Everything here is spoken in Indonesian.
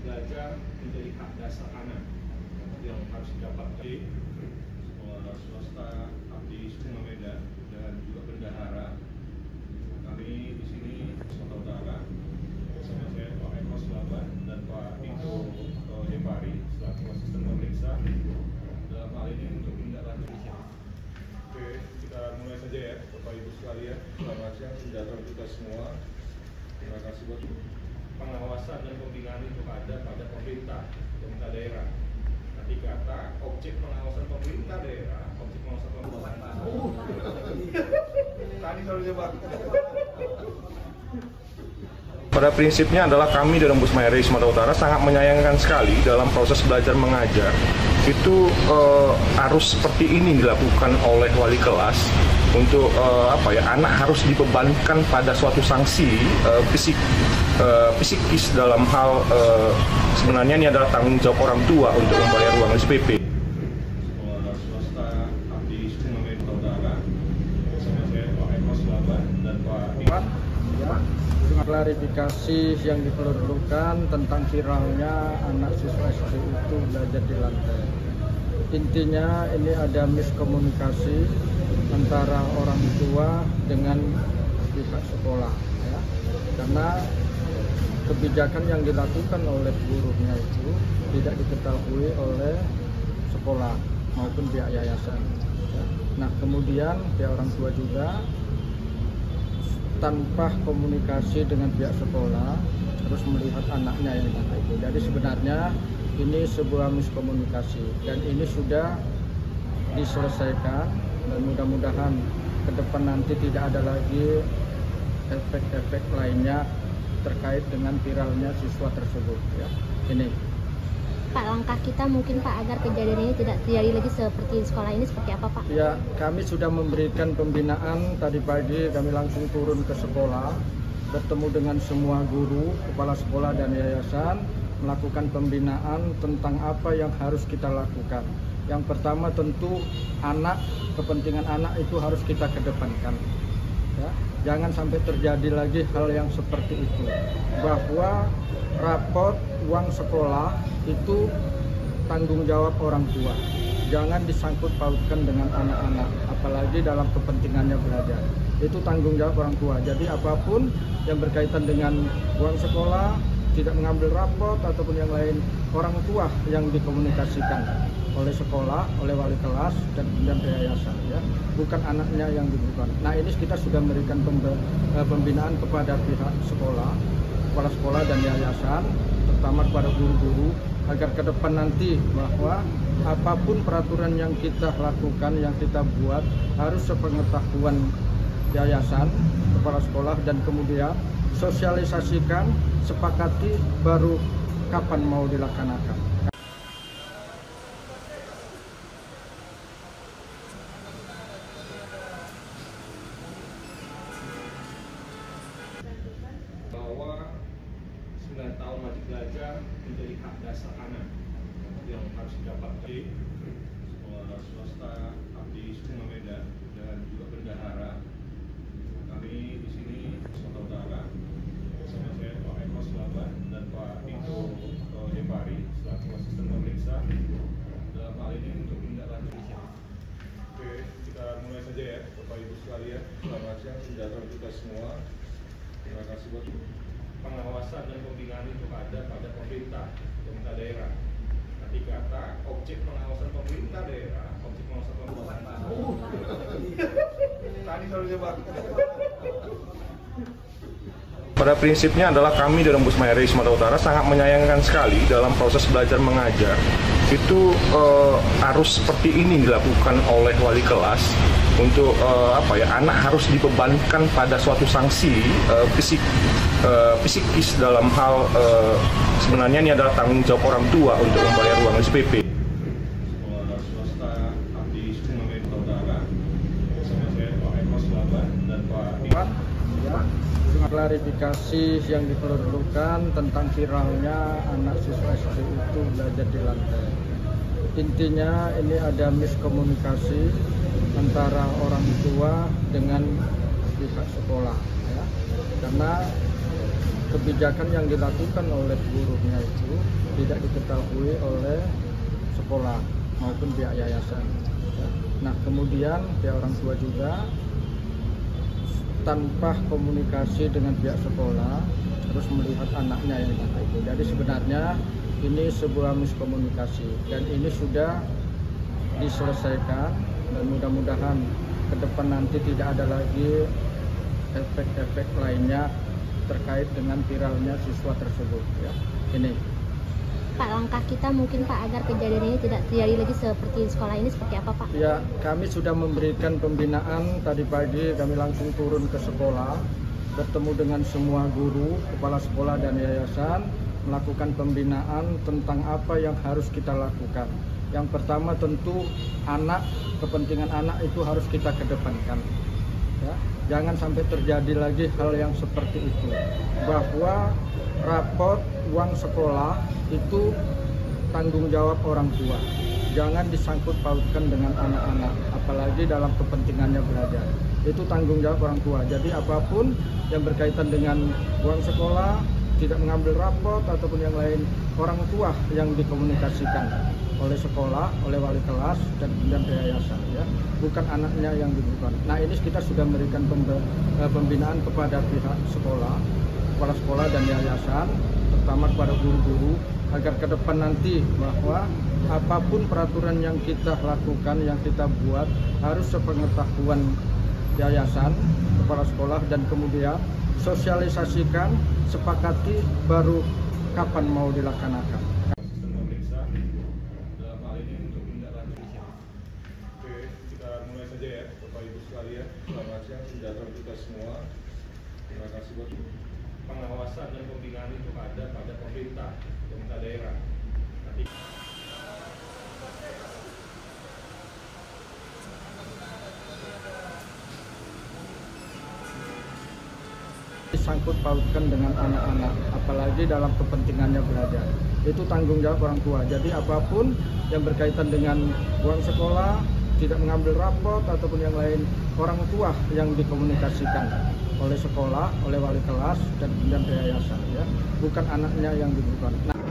belajar menjadi hak dasar anak yang harus didapat dari sekolah swasta abdi Sungai Medan dan juga bendahara. Kami di sini Sumatera Utara bersama saya Pak Eko Selaban dan Pak Iko Depari selaku asisten pemeriksa dalam hal ini untuk tindak lanjut. Oke, kita mulai saja ya Bapak Ibu sekalian. Selamat siang, sejahtera kita semua. Terima kasih buat pengawasan dan pembinaan itu ada pada pemerintah daerah. Nanti kata objek pengawasan pemerintah daerah, objek pengawasan pemerintah. Tadi soalnya Pak. Pada prinsipnya adalah kami di Rembus Mayari Sumatera Utara sangat menyayangkan sekali dalam proses belajar mengajar itu harus seperti ini dilakukan oleh wali kelas untuk anak harus dibebankan pada suatu sanksi psikis dalam hal sebenarnya ini adalah tanggung jawab orang tua untuk membayar uang SPP. Sekolah swasta abdi Sungai Medan Utara bersama saya Pak Eko Selaban dan Pak Iko. Klarifikasi yang diperlukan tentang viralnya anak siswa SD itu belajar di lantai. Intinya ini ada miskomunikasi antara orang tua dengan pihak sekolah, ya. Karena kebijakan yang dilakukan oleh gurunya itu tidak diketahui oleh sekolah maupun pihak yayasan, ya. Nah kemudian pihak orang tua juga tanpa komunikasi dengan pihak sekolah terus melihat anaknya yang tadi itu. Jadi sebenarnya ini sebuah miskomunikasi dan ini sudah diselesaikan dan mudah-mudahan ke depan nanti tidak ada lagi efek-efek lainnya terkait dengan viralnya siswa tersebut, ya. Ini Pak, langkah kita mungkin Pak agar kejadian ini tidak terjadi lagi seperti sekolah ini seperti apa Pak? Ya, kami sudah memberikan pembinaan tadi pagi, kami langsung turun ke sekolah, bertemu dengan semua guru, kepala sekolah dan yayasan, melakukan pembinaan tentang apa yang harus kita lakukan. Yang pertama tentu kepentingan anak itu harus kita kedepankan. Ya, jangan sampai terjadi lagi hal yang seperti itu, bahwa rapot uang sekolah itu tanggung jawab orang tua, jangan disangkut pautkan dengan anak-anak, apalagi dalam kepentingannya belajar. Itu tanggung jawab orang tua. Jadi apapun yang berkaitan dengan uang sekolah, tidak mengambil rapot ataupun yang lain, orang tua yang dikomunikasikan oleh sekolah, oleh wali kelas dan kemudian yayasan, ya, bukan anaknya yang diberikan. Nah ini kita sudah memberikan pembinaan kepada pihak sekolah, kepala sekolah dan yayasan, terutama kepada guru-guru, agar ke depan nanti bahwa apapun peraturan yang kita lakukan, yang kita buat, harus sepengetahuan yayasan, kepala sekolah, dan kemudian sosialisasikan, sepakati, baru kapan mau dilaksanakan. Bahwa 9 tahun wajib belajar menjadi hak dasar anak yang harus didapat dari sekolah swasta abdi Sungai Medan dan juga bendahara. Kami di sini Sumatera Utara bersama saya Pak Eko Selaban dan Pak Iko Depari selaku asisten pemeriksa dalam hal ini untuk tindak lanjut. Oke, kita mulai saja ya Bapak Ibu sekalian. Selamat siang, sejahtera kita semua. Terima kasih buat pengawasan dan pembinaan itu ada pada pemerintah daerah. Nanti kata objek pengawasan pemerintah daerah, objek pengawasan pemerintah. Tadi soalnya Pak. Pada prinsipnya adalah kami di Rembus Mayari Sumatera Utara sangat menyayangkan sekali dalam proses belajar mengajar itu harus seperti ini dilakukan oleh wali kelas untuk anak harus dibebankan pada suatu sanksi psikis dalam hal sebenarnya ini adalah tanggung jawab orang tua untuk membayar uang SPP. Sekolah swasta abdi Sungai Medan Utara bersama saya Pak Eko Selaban dan Pak Iko. Klarifikasi yang diperlukan tentang viralnya anak siswa SD itu belajar di lantai. Intinya ini ada miskomunikasi antara orang tua dengan pihak sekolah, ya. Karena kebijakan yang dilakukan oleh gurunya itu tidak diketahui oleh sekolah maupun pihak yayasan. Nah, kemudian pihak orang tua juga tanpa komunikasi dengan pihak sekolah terus melihat anaknya yang itu. Jadi sebenarnya ini sebuah miskomunikasi dan ini sudah diselesaikan dan mudah-mudahan ke depan nanti tidak ada lagi efek-efek lainnya terkait dengan viralnya siswa tersebut ya. Ini Pak, langkah kita mungkin Pak agar kejadian ini tidak terjadi lagi seperti sekolah ini seperti apa Pak? ya, kami sudah memberikan pembinaan. Tadi pagi kami langsung turun ke sekolah, bertemu dengan semua guru, kepala sekolah dan yayasan, melakukan pembinaan tentang apa yang harus kita lakukan. Yang pertama tentu anak, kepentingan anak itu harus kita kedepankan ya. Jangan sampai terjadi lagi hal yang seperti itu, bahwa rapot uang sekolah itu tanggung jawab orang tua, jangan disangkut pautkan dengan anak-anak, apalagi dalam kepentingannya belajar. Itu tanggung jawab orang tua. Jadi apapun yang berkaitan dengan uang sekolah, tidak mengambil rapot ataupun yang lain, orang tua yang dikomunikasikan oleh sekolah, oleh wali kelas dan kemudian yayasan ya, bukan anaknya yang dibutuhkan. Nah, ini kita sudah memberikan pembinaan kepada pihak sekolah, kepala sekolah dan yayasan, terutama kepada guru-guru, agar ke depan nanti bahwa apapun peraturan yang kita lakukan, yang kita buat, harus sepengetahuan yayasan, kepala sekolah, dan kemudian sosialisasikan, sepakati, baru kapan mau dilaksanakan. Sistem memeriksa dalam hal ini untuk tindak lanjut. Oke, kita mulai saja ya, Bapak Ibu sekalian. Selamat siang, sejahtera kita semua. Terima kasih buat pengawasan dan pembinaan itu ada pada pemerintah daerah. Nanti disangkut pautkan dengan anak-anak, apalagi dalam kepentingannya belajar. Itu tanggung jawab orang tua. Jadi apapun yang berkaitan dengan uang sekolah, tidak mengambil rapot ataupun yang lain, orang tua yang dikomunikasikan oleh sekolah, oleh wali kelas dan kemudian yayasan ya, bukan anaknya yang dibutuhkan. Nah,